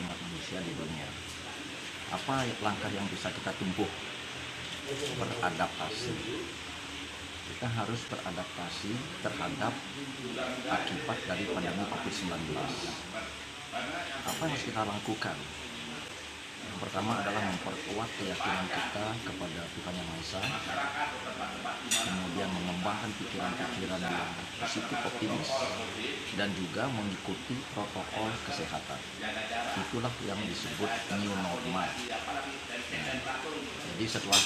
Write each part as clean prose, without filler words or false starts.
umat manusia di dunia. Apa langkah yang bisa kita tempuh? Beradaptasi. Kita harus beradaptasi terhadap akibat dari pandemi COVID-19. Apa yang harus kita lakukan? Yang pertama adalah memperkuat keyakinan kita kepada Tuhan Yang Maha Esa, kemudian mengembangkan pikiran-pikiran yang positif, optimis, dan juga mengikuti protokol kesehatan. Itulah yang disebut new normal. Jadi setelah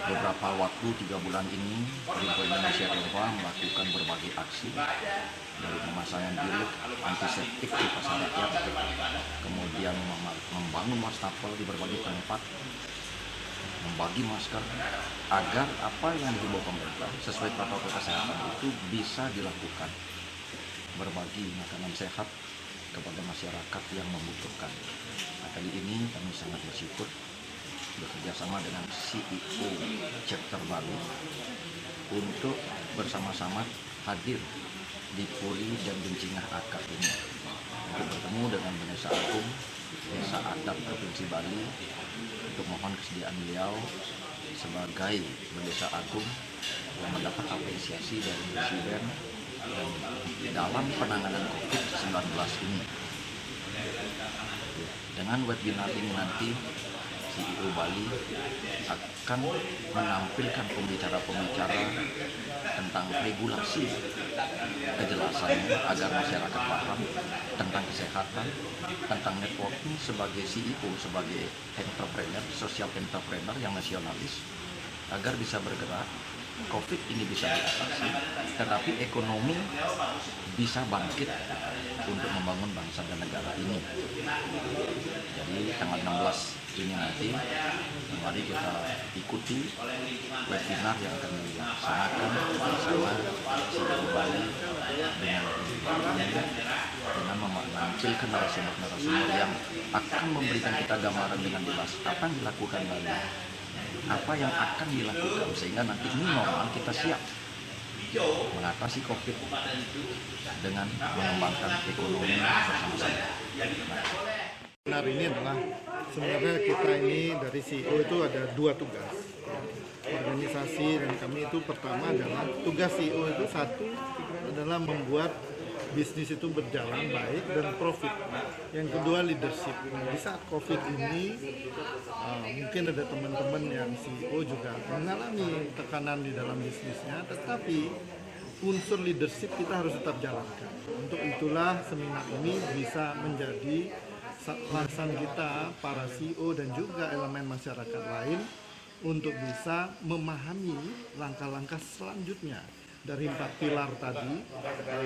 beberapa waktu, 3 bulan ini, Rinko Indonesia Tionghoa melakukan berbagai aksi, dari pemasangan bilik antiseptik di pasar rakyat, kemudian membangun wastafel di berbagai tempat, membagi masker, agar apa yang dihimbau pemerintah sesuai protokol kesehatan itu bisa dilakukan. Berbagi makanan sehat kepada masyarakat yang membutuhkan. Nah, kali ini kami sangat bersyukur bekerjasama dengan CEO Chapter Bali untuk bersama-sama hadir di Puri dan Bencingah Akar ini untuk bertemu dengan Bendesa Agung Desa Adat Provinsi Bali untuk mohon kesediaan beliau sebagai Bendesa Agung yang mendapat apresiasi dari Presiden dan dalam penanganan COVID-19 ini. Dengan webinar ini nanti CEO Bali akan menampilkan pembicara-pembicara tentang regulasi kejelasannya agar masyarakat paham tentang kesehatan, tentang networking sebagai CEO, sebagai entrepreneur, social entrepreneur yang nasionalis, agar bisa bergerak. COVID ini bisa diatasi, tetapi ekonomi bisa bangkit untuk membangun bangsa dan negara ini. Jadi tanggal 16 ini nanti, mari kita ikuti webinar yang akan dilaksanakan bersama CEO Bali dengan menampilkan narasumber-narasumber yang akan memberikan kita gambaran dengan jelas apa yang dilakukan Bali, apa yang akan dilakukan, sehingga nanti ini normal kita siap mengatasi COVID dengan mengembangkan ekonomi bersama-sama. Benar, ini adalah sebenarnya kita ini dari CEO itu ada 2 tugas organisasi, dan kami itu pertama adalah tugas CEO itu satu adalah membuat bisnis itu berjalan baik dan profit. Yang kedua leadership. Nah, di saat COVID ini mungkin ada teman-teman yang CEO juga mengalami tekanan di dalam bisnisnya, tetapi unsur leadership kita harus tetap jalankan. Untuk itulah seminar ini bisa menjadi laksana kita para CEO dan juga elemen masyarakat lain untuk bisa memahami langkah-langkah selanjutnya dari 4 pilar tadi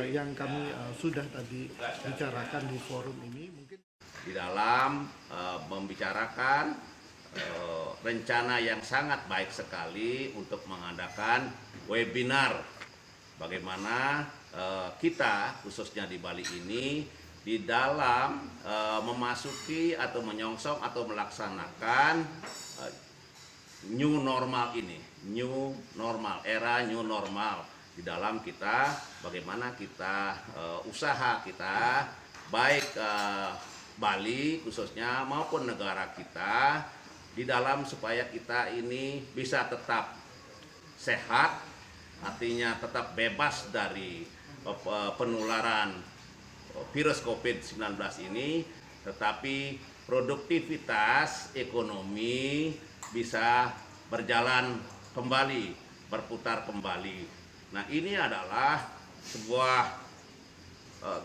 yang kami sudah tadi bicarakan di forum ini. Mungkin di dalam membicarakan rencana yang sangat baik sekali untuk mengadakan webinar bagaimana kita khususnya di Bali ini di dalam memasuki atau menyongsong atau melaksanakan new normal ini, new normal, era new normal. Di dalam kita bagaimana kita usaha kita baik Bali khususnya maupun negara kita di dalam supaya kita ini bisa tetap sehat, artinya tetap bebas dari penularan virus COVID-19 ini, tetapi produktivitas ekonomi bisa berjalan kembali, berputar kembali. Nah, ini adalah sebuah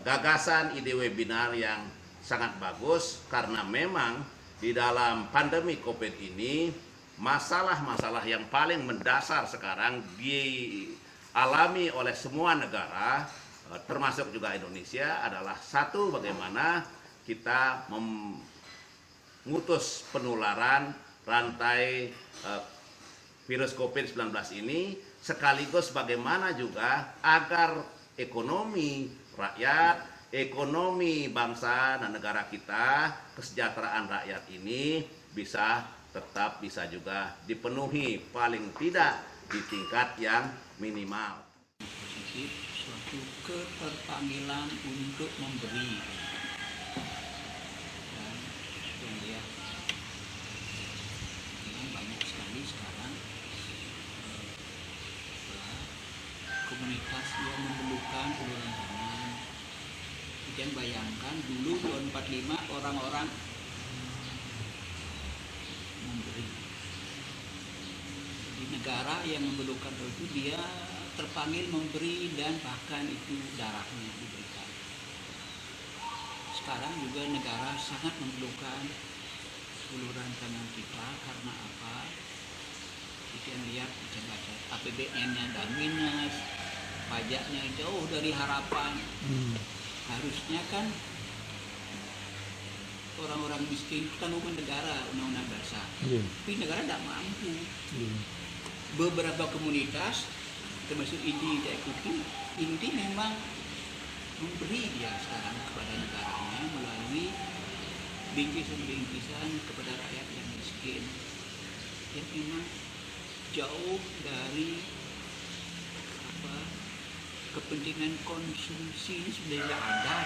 gagasan ide webinar yang sangat bagus karena memang di dalam pandemi COVID ini masalah-masalah yang paling mendasar sekarang dialami oleh semua negara termasuk juga Indonesia adalah satu, bagaimana kita memutus penularan rantai virus COVID-19 ini, sekaligus bagaimana juga agar ekonomi rakyat, ekonomi bangsa dan negara kita, kesejahteraan rakyat ini bisa tetap bisa juga dipenuhi paling tidak di tingkat yang minimal. Suatu keterpanggilan untuk memberi. bayangkan dulu tahun 45 orang-orang memberi. Di negara yang memerlukan itu dia terpanggil memberi dan bahkan itu darahnya diberikan. Sekarang juga negara sangat memerlukan uluran tangan kita karena apa? Kita lihat baca APBN-nya dan minus, pajaknya jauh dari harapan. Harusnya kan orang-orang miskin tanggungan negara, undang-undang dasar. Tapi negara tidak mampu. Beberapa komunitas termasuk INDI tidak ikuti. INDI memang memberi dia sekarang kepada negaranya melalui bingkisan-bingkisan kepada rakyat yang miskin yang memang jauh dari kepentingan konsumsi sudah ada.